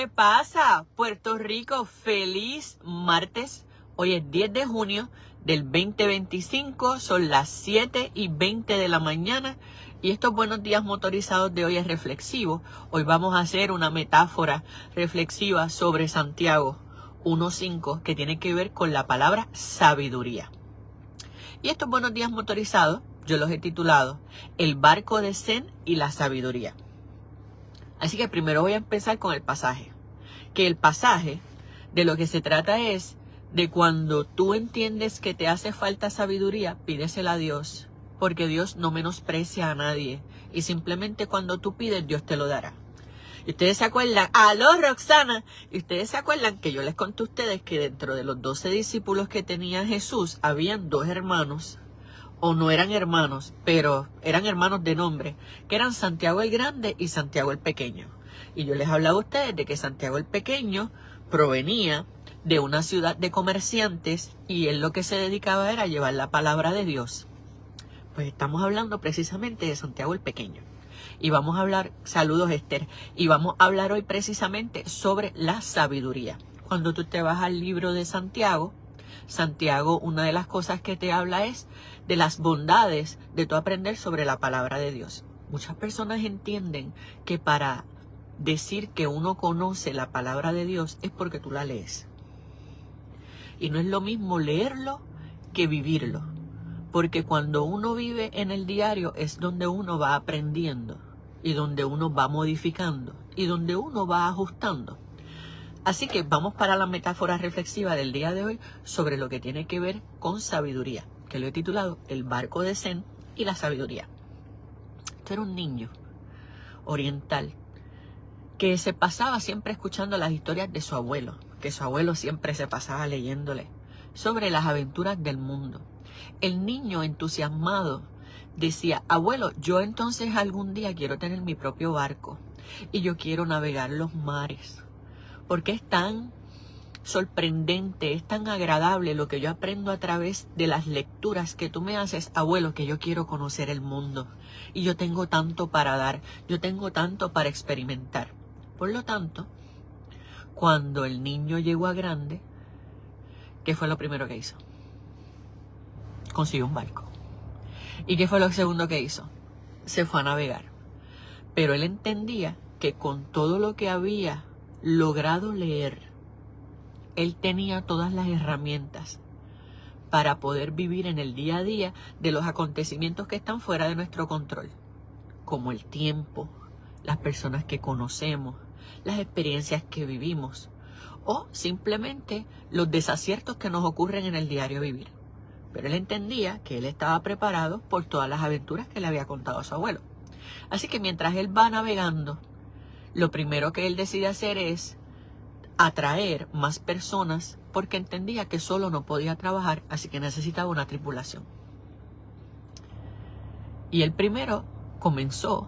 ¿Qué pasa, Puerto Rico? Feliz martes. Hoy es 10 de junio del 2025. Son las 7:20 de la mañana. Y estos buenos días motorizados de hoy es reflexivo. Hoy vamos a hacer una metáfora reflexiva sobre Santiago 1:5 que tiene que ver con la palabra sabiduría. Y estos buenos días motorizados yo los he titulado El barco de Zen y la sabiduría. Así que primero voy a empezar con el pasaje. Que el pasaje de lo que se trata es de cuando tú entiendes que te hace falta sabiduría, pídesela a Dios. Porque Dios no menosprecia a nadie. Y simplemente cuando tú pides, Dios te lo dará. Y ustedes se acuerdan, ¡aló Roxana! Y ustedes se acuerdan que yo les conté a ustedes que dentro de los 12 discípulos que tenía Jesús, habían 2 hermanos. O no eran hermanos, pero eran hermanos de nombre, que eran Santiago el Grande y Santiago el Pequeño. Y yo les hablaba a ustedes de que Santiago el Pequeño provenía de una ciudad de comerciantes y él lo que se dedicaba era a llevar la palabra de Dios. Pues estamos hablando precisamente de Santiago el Pequeño. Y vamos a hablar, saludos Esther, y vamos a hablar hoy precisamente sobre la sabiduría. Cuando tú te vas al libro de Santiago, una de las cosas que te habla es de las bondades de tú aprender sobre la palabra de Dios. Muchas personas entienden que para decir que uno conoce la palabra de Dios es porque tú la lees. Y no es lo mismo leerlo que vivirlo. Porque cuando uno vive en el diario es donde uno va aprendiendo y donde uno va modificando y donde uno va ajustando. Así que vamos para la metáfora reflexiva del día de hoy sobre lo que tiene que ver con sabiduría, que lo he titulado El barco de Zen y la sabiduría. Esto era un niño oriental que se pasaba siempre escuchando las historias de su abuelo, que su abuelo siempre se pasaba leyéndole sobre las aventuras del mundo. El niño entusiasmado decía, abuelo, yo entonces algún día quiero tener mi propio barco y yo quiero navegar los mares. Porque es tan sorprendente, es tan agradable lo que yo aprendo a través de las lecturas que tú me haces, abuelo, que yo quiero conocer el mundo. Y yo tengo tanto para dar, yo tengo tanto para experimentar. Por lo tanto, cuando el niño llegó a grande, ¿qué fue lo primero que hizo? Consiguió un barco. ¿Y qué fue lo segundo que hizo? Se fue a navegar. Pero él entendía que con todo lo que había logrado leer, él tenía todas las herramientas para poder vivir en el día a día de los acontecimientos que están fuera de nuestro control, como el tiempo, las personas que conocemos, las experiencias que vivimos o simplemente los desaciertos que nos ocurren en el diario vivir. Pero él entendía que él estaba preparado por todas las aventuras que le había contado a su abuelo. Así que mientras él va navegando, lo primero que él decide hacer es atraer más personas porque entendía que solo no podía trabajar, así que necesitaba una tripulación. Y él primero comenzó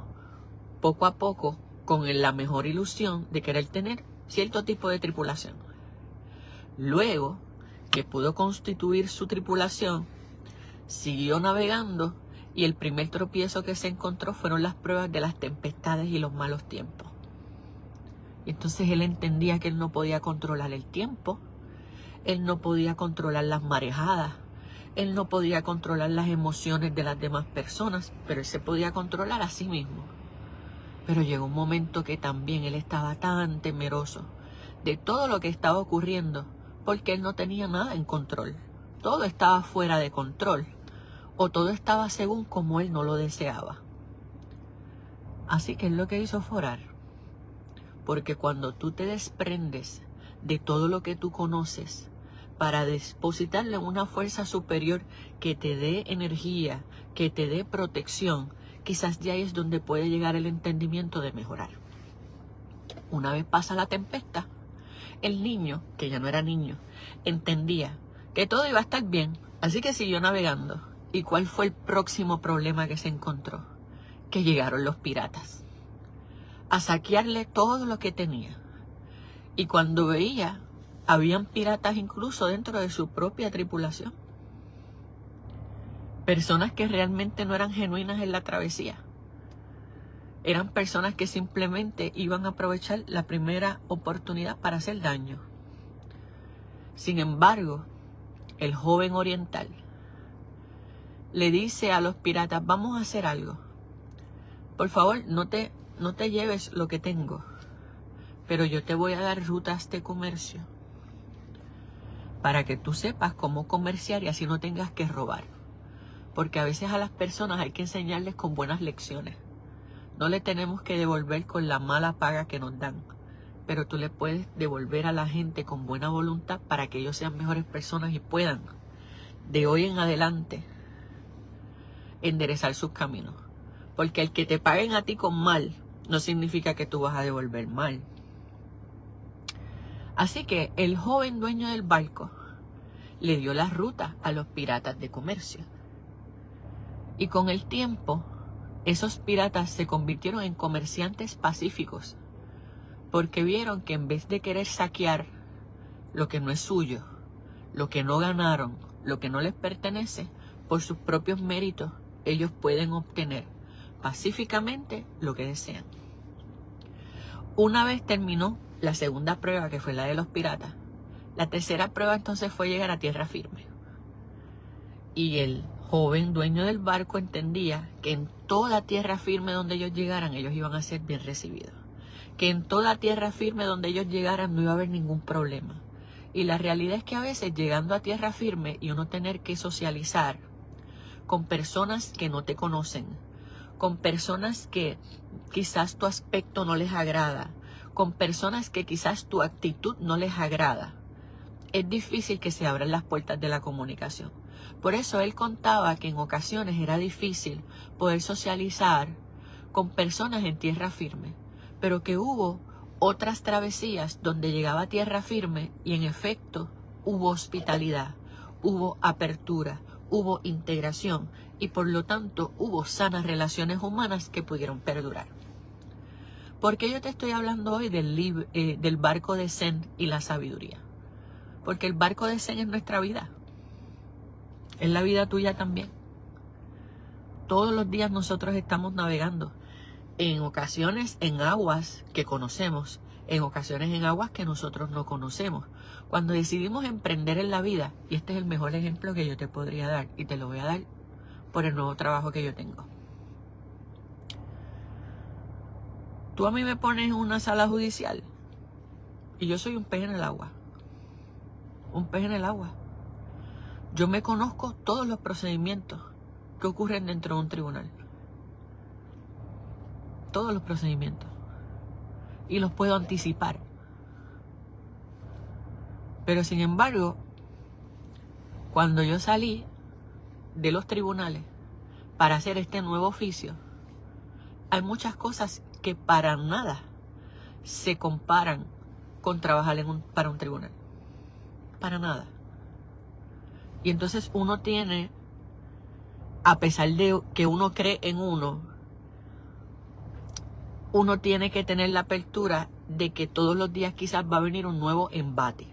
poco a poco con la mejor ilusión de querer tener cierto tipo de tripulación. Luego que pudo constituir su tripulación, siguió navegando y el primer tropiezo que se encontró fueron las pruebas de las tempestades y los malos tiempos. Y entonces él entendía que él no podía controlar el tiempo, él no podía controlar las marejadas, él no podía controlar las emociones de las demás personas, pero él se podía controlar a sí mismo. Pero llegó un momento que también él estaba tan temeroso de todo lo que estaba ocurriendo, porque él no tenía nada en control. Todo estaba fuera de control, o todo estaba según como él no lo deseaba. Así que él lo que hizo fue orar. Porque cuando tú te desprendes de todo lo que tú conoces para depositarle una fuerza superior que te dé energía, que te dé protección, quizás ya ahí es donde puede llegar el entendimiento de mejorar. Una vez pasa la tempestad, el niño, que ya no era niño, entendía que todo iba a estar bien, así que siguió navegando. ¿Y cuál fue el próximo problema que se encontró? Que llegaron los piratas a saquearle todo lo que tenía. Y cuando veía, habían piratas incluso dentro de su propia tripulación. Personas que realmente no eran genuinas en la travesía. Eran personas que simplemente iban a aprovechar la primera oportunidad para hacer daño. Sin embargo, el joven oriental le dice a los piratas, vamos a hacer algo. Por favor, no te lleves lo que tengo, pero yo te voy a dar rutas de comercio para que tú sepas cómo comerciar y así no tengas que robar. Porque a veces a las personas hay que enseñarles con buenas lecciones. No le tenemos que devolver con la mala paga que nos dan, pero tú le puedes devolver a la gente con buena voluntad para que ellos sean mejores personas y puedan, de hoy en adelante, enderezar sus caminos. Porque el que te paguen a ti con mal no significa que tú vas a devolver mal. Así que el joven dueño del barco le dio la ruta a los piratas de comercio. Y con el tiempo, esos piratas se convirtieron en comerciantes pacíficos, porque vieron que en vez de querer saquear lo que no es suyo, lo que no ganaron, lo que no les pertenece, por sus propios méritos, ellos pueden obtener pacíficamente lo que desean. Una vez terminó la segunda prueba, que fue la de los piratas, la tercera prueba entonces fue llegar a tierra firme. Y el joven dueño del barco entendía que en toda tierra firme donde ellos llegaran, ellos iban a ser bien recibidos. Que en toda tierra firme donde ellos llegaran no iba a haber ningún problema. Y la realidad es que a veces llegando a tierra firme y uno tener que socializar con personas que no te conocen, con personas que quizás tu aspecto no les agrada, con personas que quizás tu actitud no les agrada, es difícil que se abran las puertas de la comunicación. Por eso él contaba que en ocasiones era difícil poder socializar con personas en tierra firme, pero que hubo otras travesías donde llegaba a tierra firme y en efecto hubo hospitalidad, hubo apertura, hubo integración y por lo tanto hubo sanas relaciones humanas que pudieron perdurar. ¿Por qué yo te estoy hablando hoy del barco de Zen y la sabiduría? Porque el barco de Zen es nuestra vida. Es la vida tuya también. Todos los días nosotros estamos navegando. En ocasiones en aguas que conocemos, en ocasiones en aguas que nosotros no conocemos. Cuando decidimos emprender en la vida, y este es el mejor ejemplo que yo te podría dar, y te lo voy a dar por el nuevo trabajo que yo tengo. Tú a mí me pones en una sala judicial y yo soy un pez en el agua. Un pez en el agua. Yo me conozco todos los procedimientos que ocurren dentro de un tribunal. Todos los procedimientos. Y los puedo anticipar. Pero sin embargo, cuando yo salí de los tribunales para hacer este nuevo oficio, hay muchas cosas que para nada se comparan con trabajar para un tribunal. Para nada. Y entonces uno tiene, a pesar de que uno cree en uno tiene que tener la apertura de que todos los días quizás va a venir un nuevo embate.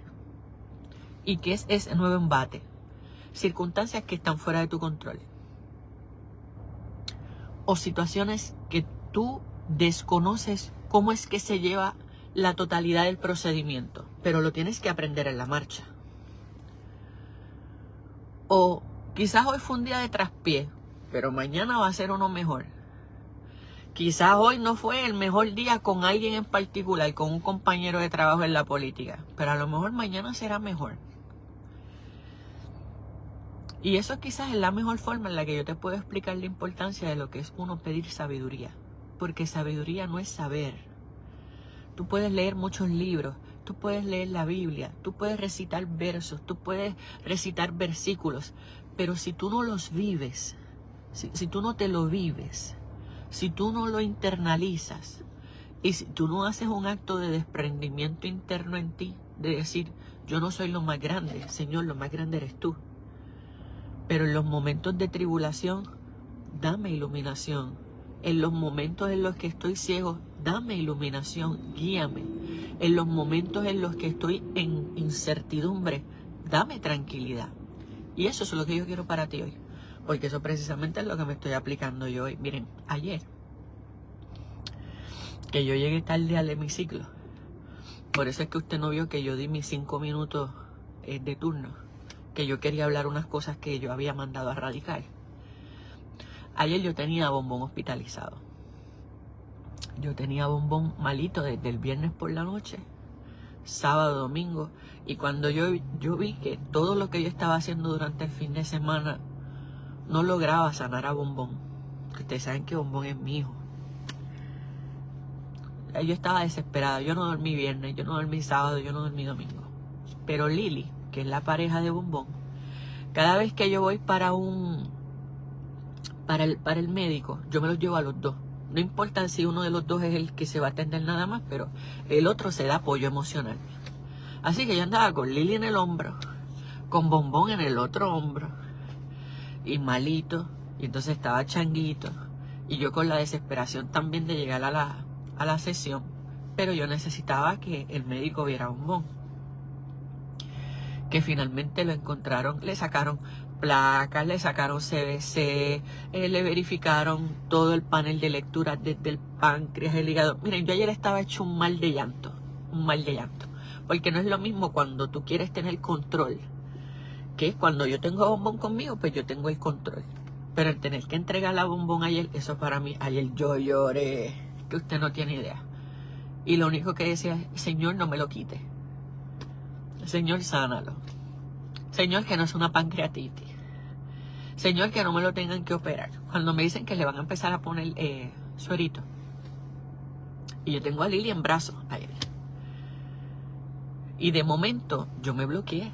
¿Y qué es ese nuevo embate? Circunstancias que están fuera de tu control. O situaciones que tú desconoces cómo es que se lleva la totalidad del procedimiento, pero lo tienes que aprender en la marcha. O quizás hoy fue un día de traspié, pero mañana va a ser uno mejor. Quizás hoy no fue el mejor día con alguien en particular, con un compañero de trabajo en la política, pero a lo mejor mañana será mejor. Y eso quizás es la mejor forma en la que yo te puedo explicar la importancia de lo que es uno pedir sabiduría. Porque sabiduría no es saber. Tú puedes leer muchos libros, tú puedes leer la Biblia, tú puedes recitar versos, tú puedes recitar versículos, pero si tú no los vives, si tú no te lo vives, si tú no lo internalizas y si tú no haces un acto de desprendimiento interno en ti, de decir, yo no soy lo más grande, Señor, lo más grande eres tú. Pero en los momentos de tribulación, dame iluminación. En los momentos en los que estoy ciego, dame iluminación, guíame. En los momentos en los que estoy en incertidumbre, dame tranquilidad. Y eso es lo que yo quiero para ti hoy. Porque eso precisamente es lo que me estoy aplicando yo hoy. Miren, ayer que yo llegué tarde al hemiciclo. Por eso es que usted no vio que yo di mis 5 minutos de turno, que yo quería hablar unas cosas que yo había mandado a radical. Ayer yo tenía a Bombón hospitalizado. Yo tenía a Bombón malito desde el viernes por la noche, sábado, domingo, y cuando yo vi que todo lo que yo estaba haciendo durante el fin de semana no lograba sanar a Bombón, que ustedes saben que Bombón es mi hijo. Yo estaba desesperada, yo no dormí viernes, yo no dormí sábado, yo no dormí domingo. Pero Lili, que es la pareja de Bombón, cada vez que yo voy para el médico, yo me los llevo a los dos. No importa si uno de los dos es el que se va a atender nada más, pero el otro se da apoyo emocional. Así que yo andaba con Lili en el hombro, con Bombón en el otro hombro, y malito, y entonces estaba changuito, y yo con la desesperación también de llegar a la sesión, pero yo necesitaba que el médico viera a Bombón. Que finalmente lo encontraron, le sacaron placas, le sacaron CBC, le verificaron todo el panel de lectura desde el páncreas, el hígado. Miren, yo ayer estaba hecho un mal de llanto, porque no es lo mismo cuando tú quieres tener control, que cuando yo tengo a Bombón conmigo, pues yo tengo el control. Pero el tener que entregar a Bombón ayer, eso para mí, ayer yo lloré, que usted no tiene idea. Y lo único que decía, Señor, no me lo quite. Señor, sánalo. Señor, que no es una pancreatitis. Señor, que no me lo tengan que operar. Cuando me dicen que le van a empezar a poner suerito. Y yo tengo a Lili en brazos a él. Y de momento yo me bloqueé.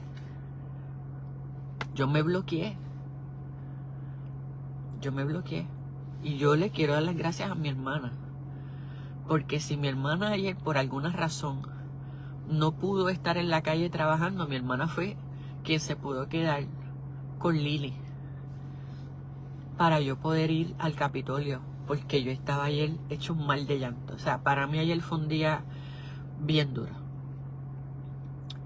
Y yo le quiero dar las gracias a mi hermana. Porque si mi hermana ayer por alguna razón no pudo estar en la calle trabajando, mi hermana fue quien se pudo quedar con Lili para yo poder ir al Capitolio, porque yo estaba ayer hecho un mal de llanto. O sea, para mí ayer fue un día bien duro.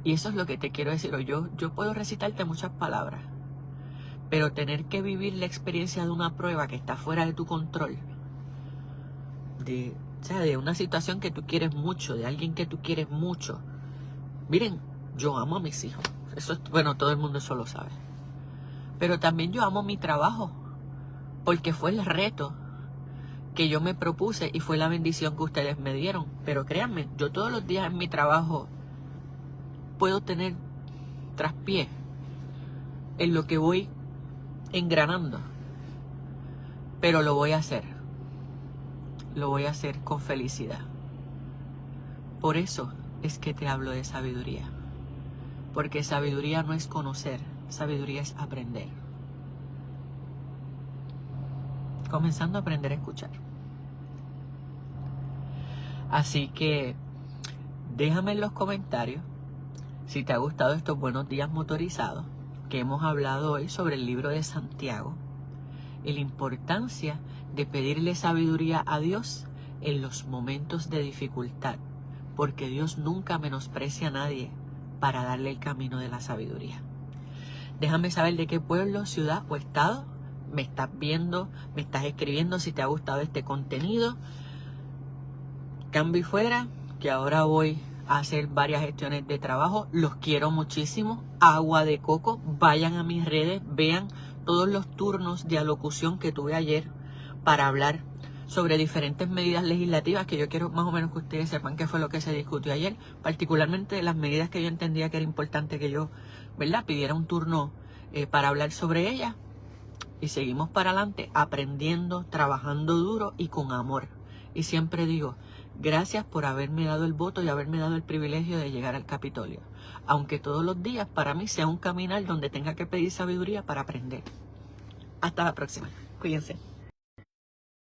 Y eso es lo que te quiero decir. Yo puedo recitarte muchas palabras, pero tener que vivir la experiencia de una prueba que está fuera de tu control, de una situación que tú quieres mucho, de alguien que tú quieres mucho. Miren, yo amo a mis hijos. Eso es, bueno, todo el mundo eso lo sabe. Pero también yo amo mi trabajo, porque fue el reto que yo me propuse y fue la bendición que ustedes me dieron. Pero créanme, yo todos los días en mi trabajo puedo tener traspié en lo que voy engranando. Pero lo voy a hacer. Lo voy a hacer con felicidad. Por eso es que te hablo de sabiduría. Porque sabiduría no es conocer, sabiduría es aprender. Comenzando a aprender a escuchar. Así que déjame en los comentarios si te ha gustado estos buenos días motorizados que hemos hablado hoy sobre el libro de Santiago y la importancia de pedirle sabiduría a Dios en los momentos de dificultad, porque Dios nunca menosprecia a nadie para darle el camino de la sabiduría. Déjame saber de qué pueblo, ciudad o estado me estás viendo, me estás escribiendo, si te ha gustado este contenido. Cambio y fuera, que ahora voy a hacer varias gestiones de trabajo. Los quiero muchísimo. Agua de coco. Vayan a mis redes, vean todos los turnos de alocución que tuve ayer para hablar sobre diferentes medidas legislativas que yo quiero más o menos que ustedes sepan qué fue lo que se discutió ayer, particularmente las medidas que yo entendía que era importante que yo, ¿verdad?, pidiera un turno para hablar sobre ellas. Y seguimos para adelante aprendiendo, trabajando duro y con amor. Y siempre digo, gracias por haberme dado el voto y haberme dado el privilegio de llegar al Capitolio. Aunque todos los días para mí sea un caminar donde tenga que pedir sabiduría para aprender. Hasta la próxima. Cuídense.